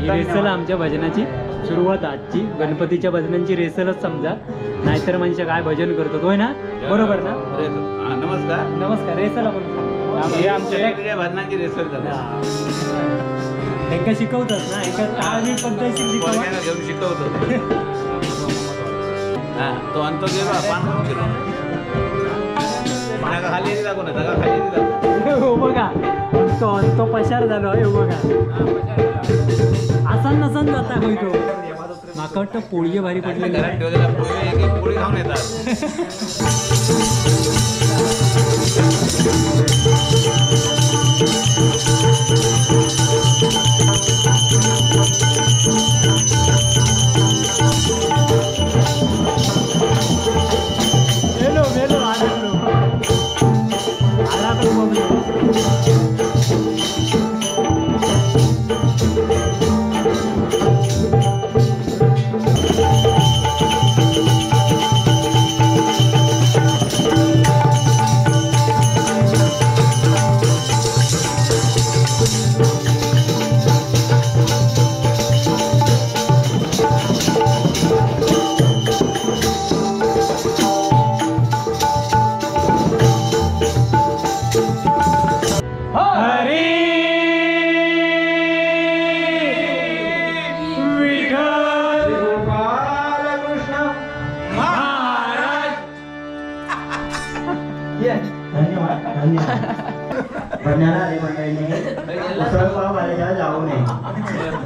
Wrestle आमच्या भजनाची सुरुवात आजची गणपतीच्या भजनांची रेसलच समजा, नाहीतर म्हणजे काय भजन करतो होय ना, बरोबर ना? नमस्कार नमस्कार. रेसल आपण हे आमच्या भजनाची रेसल करतात, त्यांना शिकवतात ना, एका ताळी पद्धतीने शिकवतात. घेऊन शिकवतो. हा तो आणतो गेलो पान केलो पाण्याचा खाली येते दाखव ना, जागा खाली येते दाखव. हो बघा, तो पशार झालो आहे बघा, असा नसन जाता होय तो. माका वाटतं पोळी भारी पडली घरात ठेवलेला पोळी एक एक पोळी खाऊन येतात. मेलो मेलो आडकलो बघलो.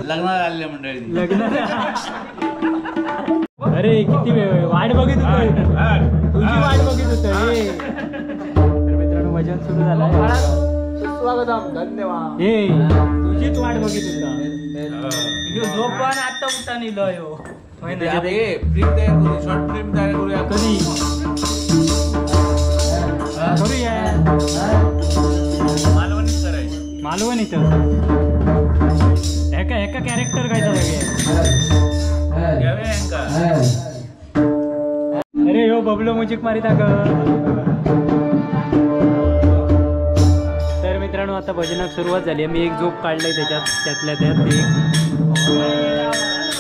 लग्नाला आलेल्या मंडळी अरे किती वेळ वाट बघित होतो, तुझी वाट बघित होतो. तर मित्रांनो भजन सुरू झालंय. स्वागतम धन्यवाद. हे तुझीच वाट बघित होता. झोपण आता उठा निलो शॉर्ट फिल्म तयार करूया कधी करूया. मालवणीच करायची, मालवण इथं एका एका कॅरेक्टर काय सगळे. अरे हो बबलो मुजिक मारी टाक. तर मित्रांनो आता भजनाक सुरुवात झाली. मी एक झोप काढलाय त्यातल्या त्यात ते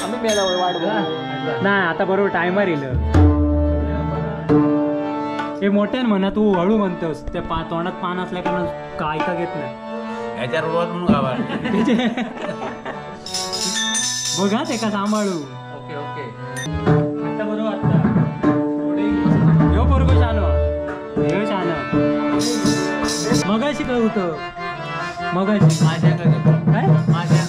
आम्ही मेला वाट नाही आता बरोबर टायमर येईल. हे मोठ्यान म्हणा, तू हळू म्हणतोस, त्या तोंडात पान असल्या कारण काय का घेत नाही. ह्याच्या रोड म्हणून गावा बघा ते का सांभाळू. ओके ओके आता बरोबर आता ह्यो पोरगो छान ह्यो छान मगाशी काय होतं मगाशी माझ्या काय माझ्या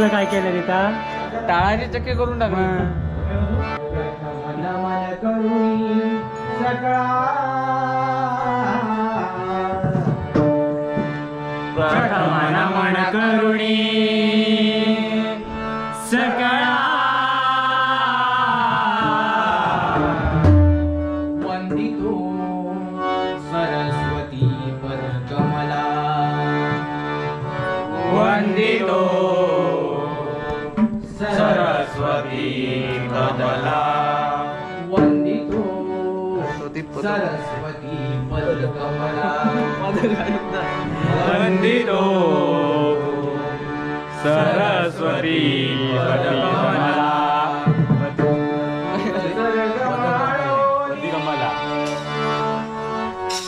सगळं काय केलं रे का टाळाची चक्की करून टाकली. मन मन करुणी सकळा वंदितो सरस्वती पदकमला वंदितो सरस्वती कमला वंदितो सरस्वती पदकमला वंदितो सरस्वती कमला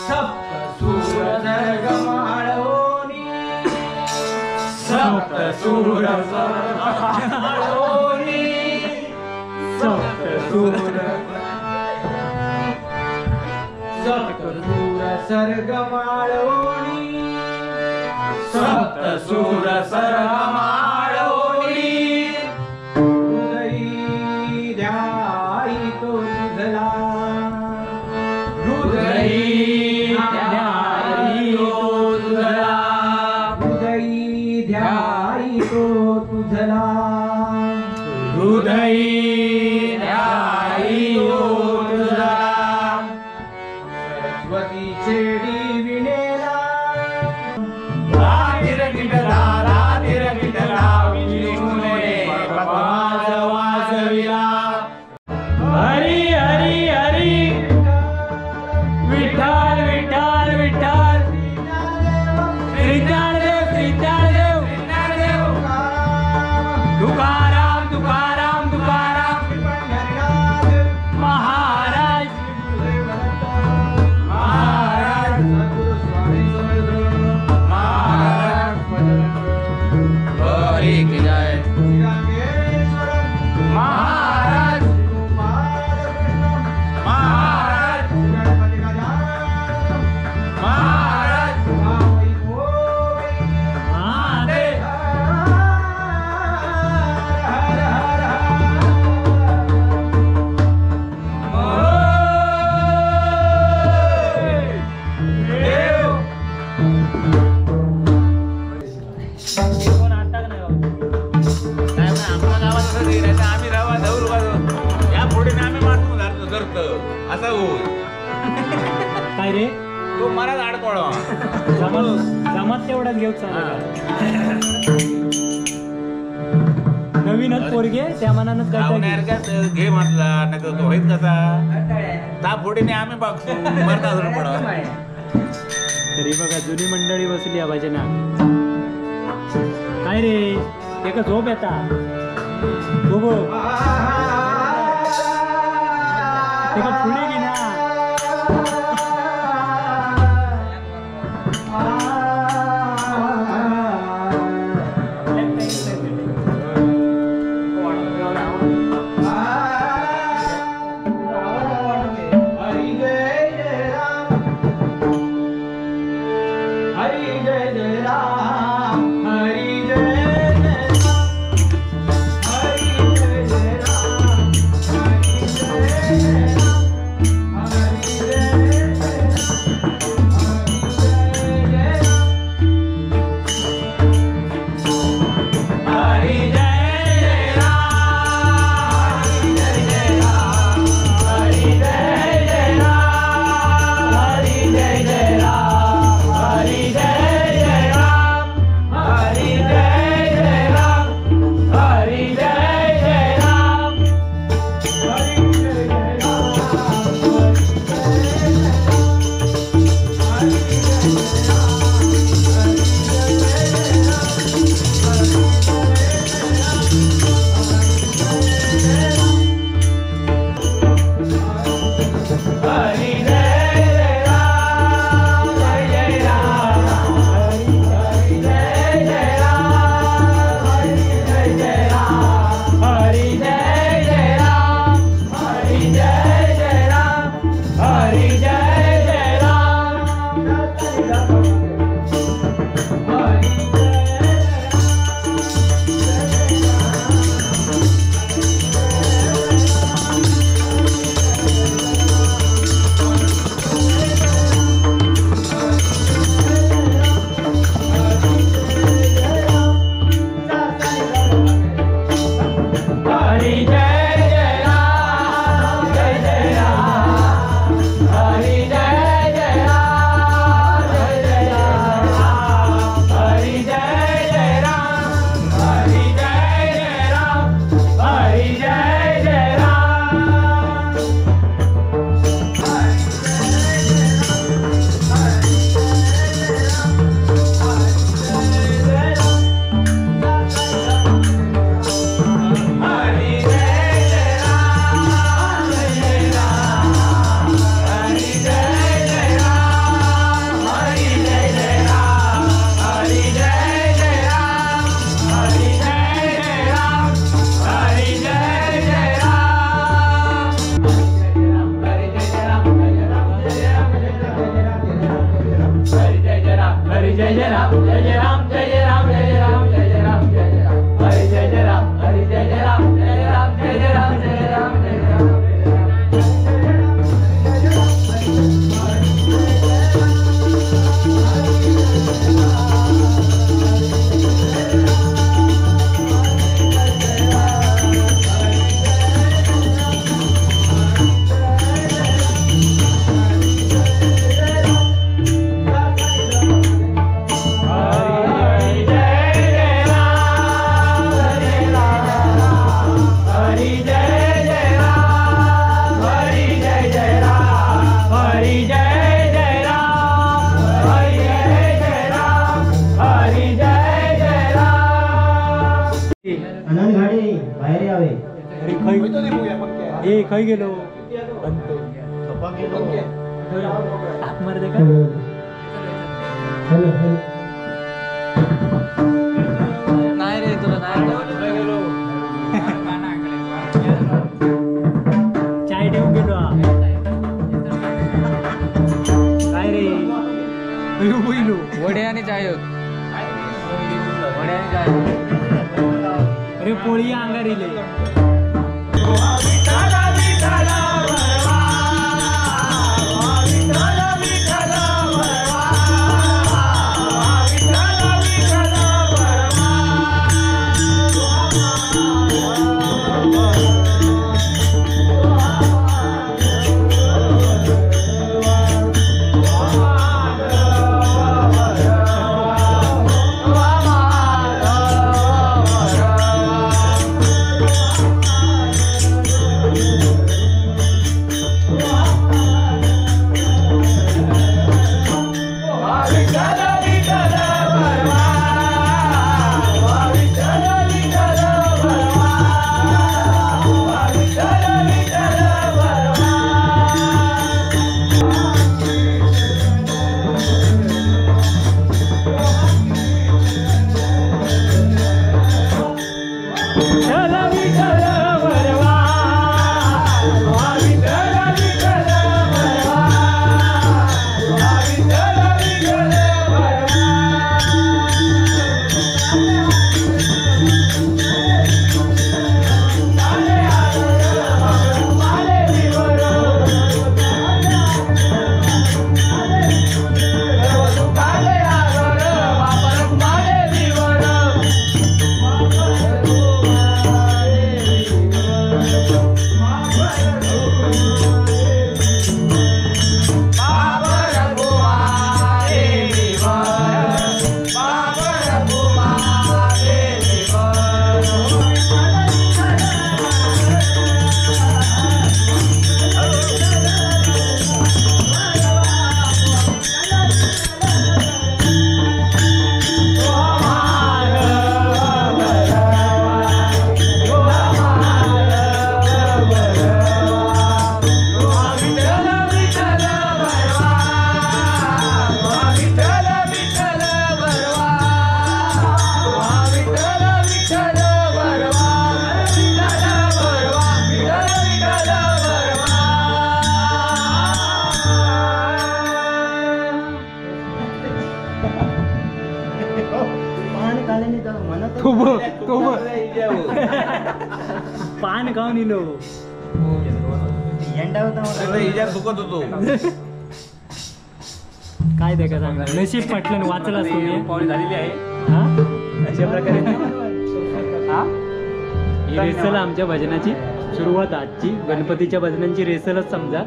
सप्तसूर सर्गमाळोनी सप्तसूर सर्गमाळोनी सप्तसूर सर्गमाळोनी हृदयी ध्यायितो तुझला हृदयी ध्यायितो तुझला हृदयी ध्यायितो तुझला हृदयी ध्यायितो तुझला सरस्वती चेडी विणेला राधिर विठला विष्णुने पद्माज वाजविला हरी हरी हरी विठ्ठल विठ्ठल विठ्ठल श्री ज्ञानदेव श्री ज्ञानदेव तुकाराम तुकाराम तुकाराम महाराज महाराज हरी की जय. महाराज महाराज महाराज महादेव कोण आता का नाही काय नाही, आमच्या गावात असं नाही, नाहीतर आम्ही रवा धरून वाजवतो. या पुढे आम्ही मारतो धरतो असं होईल. काय रे तो मलाच अडकवला. जमात तेवढाच घेऊ नवीनच पोरगे त्या मनानं काय घे म्हटला नका तो होईल कसा त्या पुढे आम्ही बघतो मरता धरून पडा. तरी बघा जुनी मंडळी बसली या भजनात. काय रे एक झोप येता बघू एका पुढे गे ना हरी जय जय राम हरी जय जय राम हरी जय जय राम हरी जय जय राम हरी जय जय राम राम जय जय राम जय जय राम जय जय राम जय जय राम जय जय राम हरि जय जय राम हरि जय जय राम जय जय राम जय जय राम जय जय राम जय जय राम अनंत गाडी बाहेर यावे. अरे खै खै गेलो बनतो टाक मार दे का हॅलो हॅलो. नाही रे तुला नाही गेलो चाय ठेवून गेलो काय रे बोलू वडे आणि चाय वडे आणि चाय अरे पोळी अंगारीले पान खाऊन इलो हिच्यात दुखत होतो काय ते का सांगा नशीब पटलं वाचलास तुम्ही पावली झालेली आहे हा अशा प्रकारे ही रेसल आमच्या भजनाची सुरुवात आजची गणपतीच्या भजनांची रेसलच समजा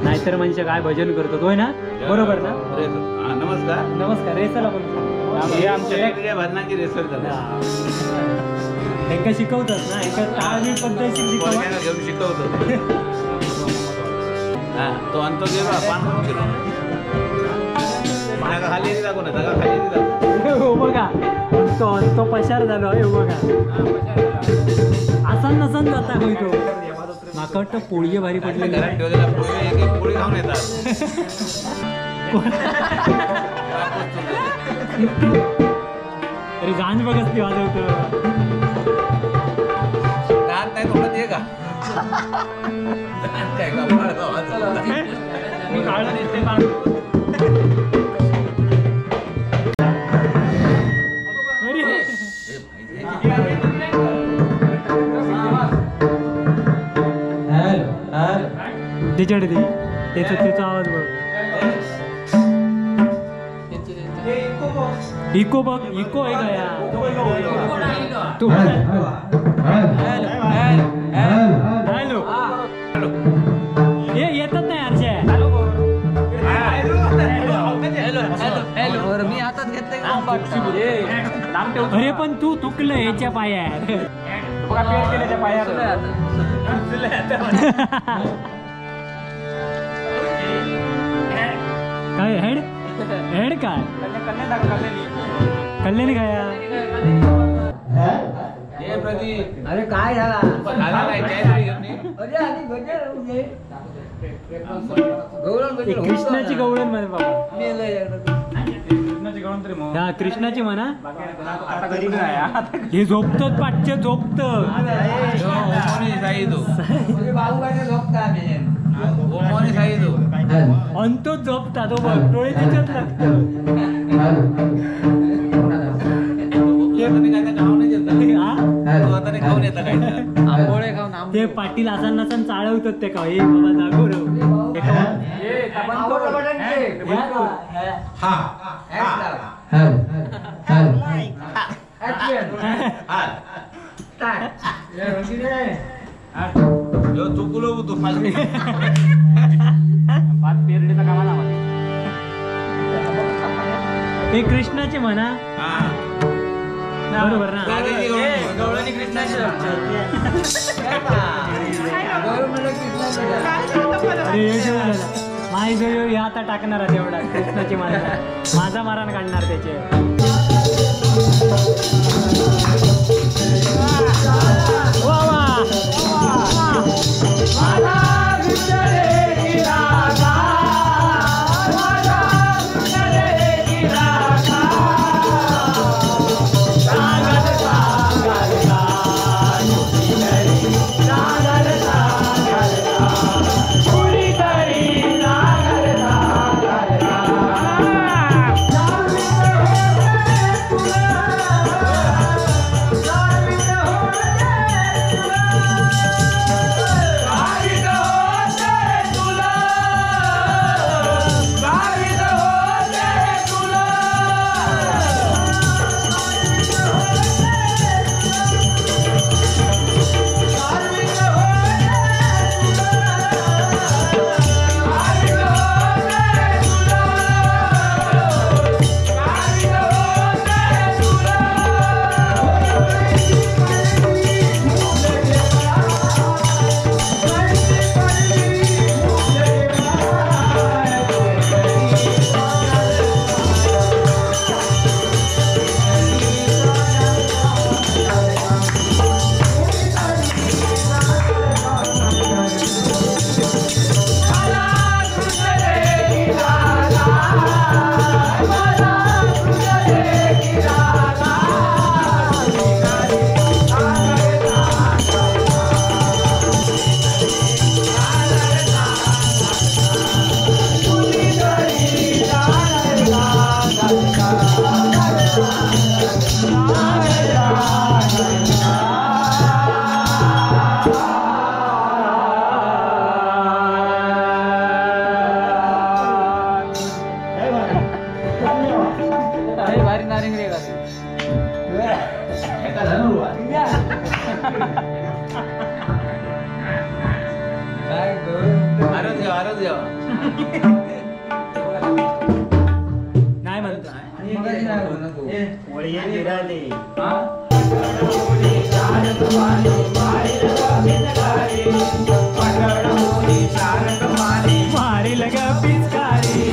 नाहीतर म्हणजे काय भजन करतो होय ना बरोबर ना नमस्कार नमस्कार रेसल आपण हे आमच्या वेगवेगळ्या भजनांची रेसल करतात एका शिकवतात ना एका ताळमेळ पद्धतशीर शिकवतात पोरग्याला घेऊन शिकवतो हा तो आणतो गेलो पान खाऊन गेलो जागा खाली येते दाखव ना जागा खाली येते दाखव हो बघा तो पशार झालो हे बघा असा नसन जाता होई तो माका वाटतं पोळी भारी पडलेली घरात ठेवलेला पोळी एक एक पोळी खाऊन येतात तरी गांज बघत ती वाजवतो दात नाही तोडत ये का दात काय का वाचलं मी काढलं दिसते त्याच्याकडे दे त्याचा आवाज बघ. इको बघ इको आहे का या तू हॅलो हे येतात नाही हर्षे. मी हातात घेतले अरे पण तू तुकलं याच्या पायात काय हेड हेड काय कल्याणी खाया. अरे काय झाला कृष्णाची गवळण म्हणे बाबा. हा कृष्णाची म्हणा हे झोपत पाठचे झोपत अंतो झोपता तो बघ डोळे तिच्यात ते पाटील आसान नसन चाळवतात ते का हे बाबा जागो चुकलो तू हे कृष्णाचे म्हणा बरोबर ना. माझी जो हे आता टाकणार तेवढा कृष्णाची माझा मारण काढणार त्याचे. वा वा नाही म्हणतो मारी लगा पिचकारी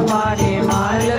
पाणी मारी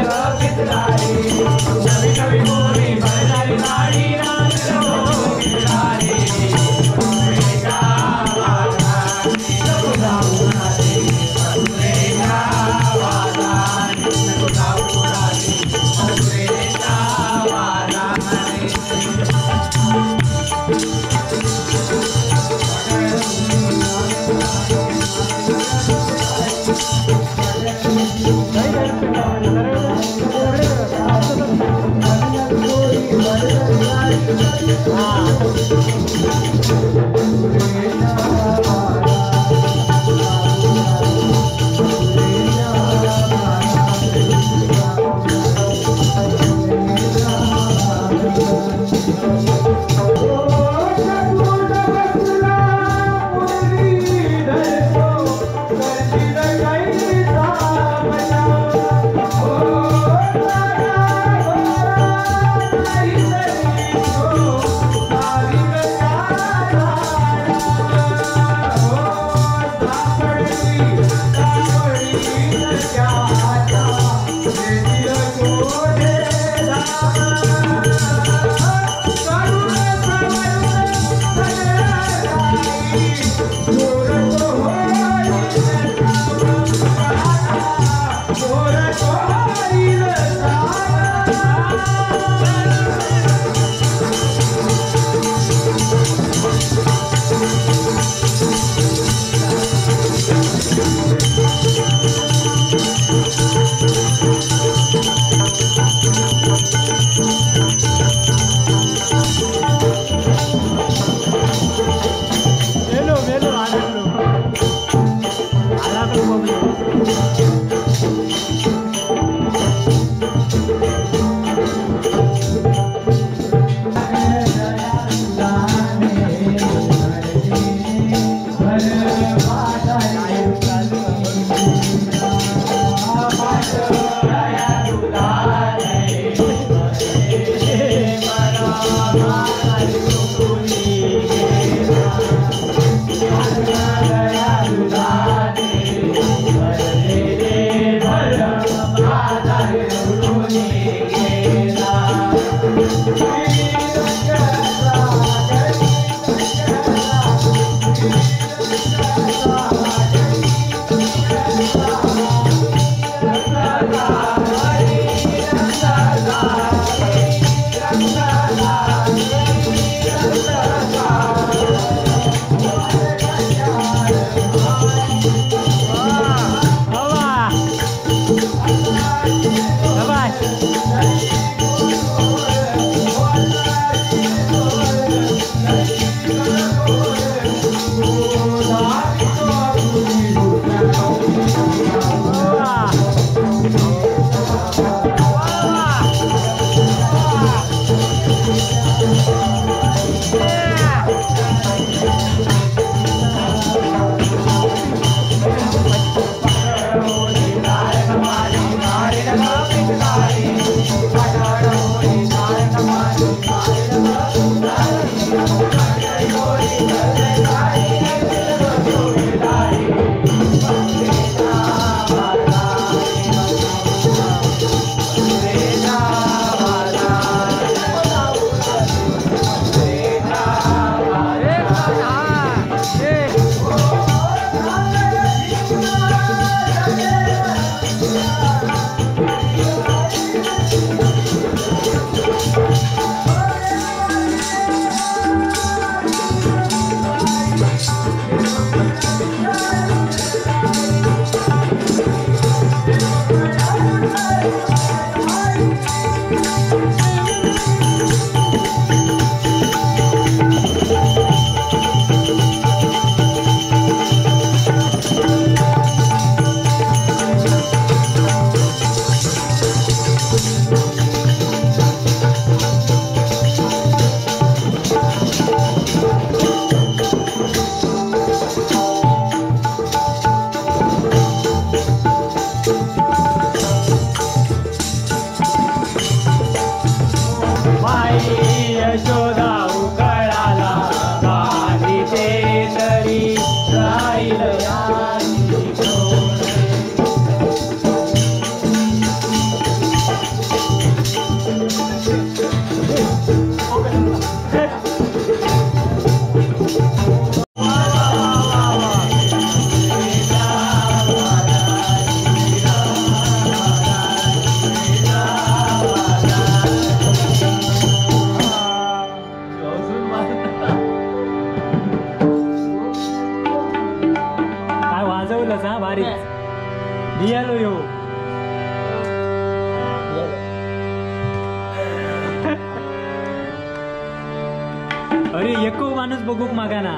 अरे एक माणूस बघूक मागा ना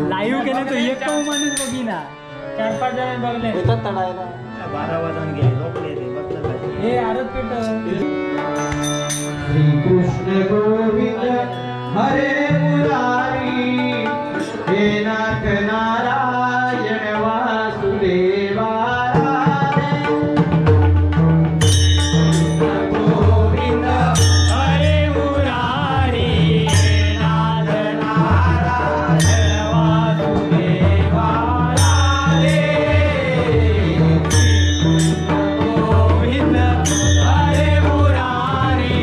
लाईव्ह केलं तो एक माणूस बघी ना 4-5 जण बघले येतात तडायला 12 वाजून गेले झोपले ते बघतात हे आरत पेट श्री कृष्ण गोविंद हरे मुरारी हे नाथ नारायण वासुदेवा गोविंद हरे मुरारी हे नाथ नारायण वासुदेवा गोविंद हरे मुरारी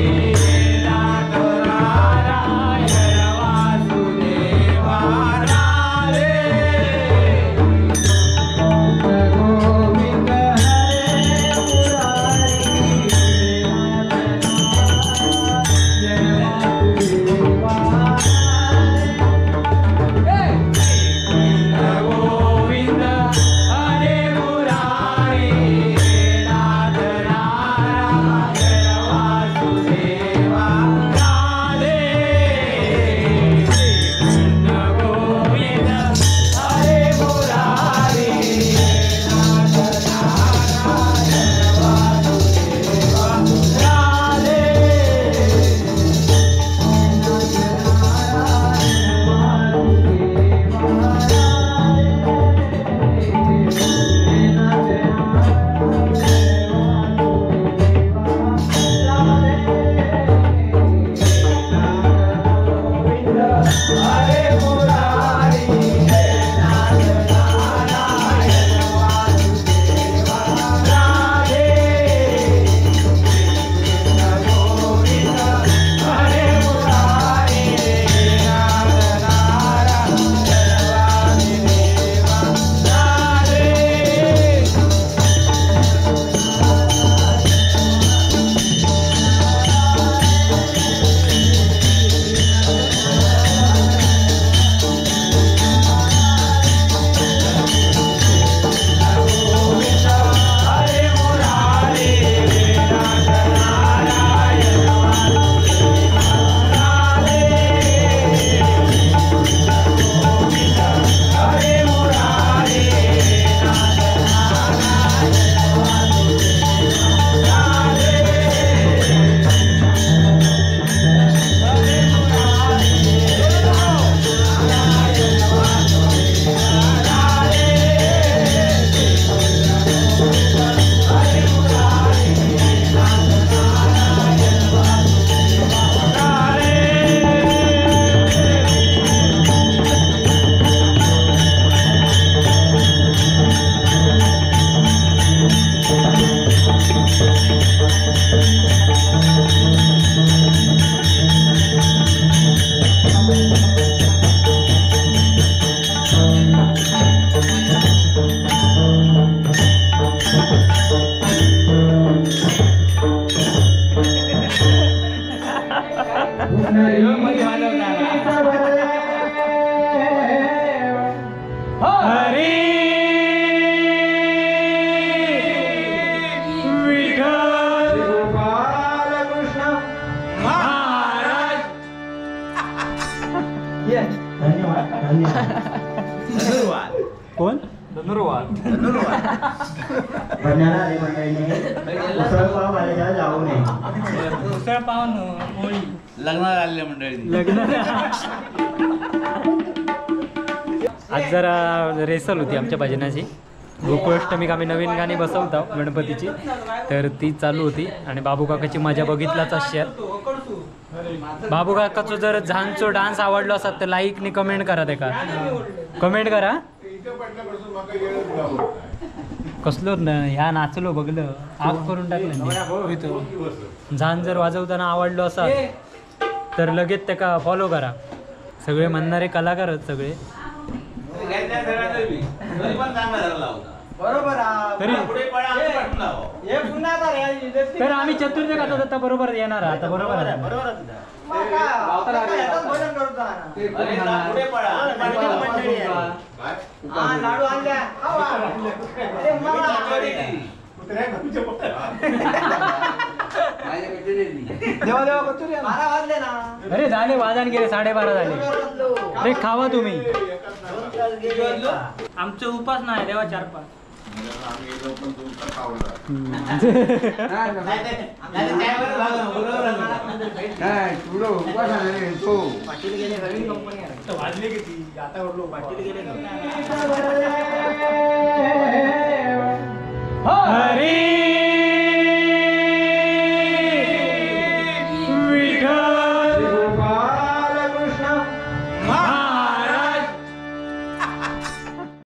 कोण बन्याला रे मंडळीने उसळ पाव आलेला जाऊ नये उसळ पाव पोळी लग्नाला आलेल्या मंडळी लग्न आज जरा रेसल होती आमच्या भजनाची गोकुळाष्टमीक आम्ही नवीन गाणी बसवतो गणपतीची तर ती चालू होती आणि बाबू काकाची मजा बघितलाच असेल. बाबू काकाचो जर झांचो डान्स आवडलो असत तर लाईक नी कमेंट करा तेका कमेंट करा. कसलो ह्या नाचलो बघलं आग करून टाकलं. झांज जर वाजवताना आवडलो असत तर लगेच त्याका फॉलो करा. सगळे म्हणणारे कलाकारच सगळे तर आम्ही चतुर्थ गाता जाता बरोबर येणार आता बरोबर देवा देवा कचोरी आण. 12 वाजले ना. अरे झाले वाजन गेले 12:30 झाले. अरे खावा तुम्ही. आमचं उपास नाही देवा 4-5. उपास आहे तो. पाटील गेले घरी कंपनी आहे. वाजले किती आता उठलो पाटील गेले.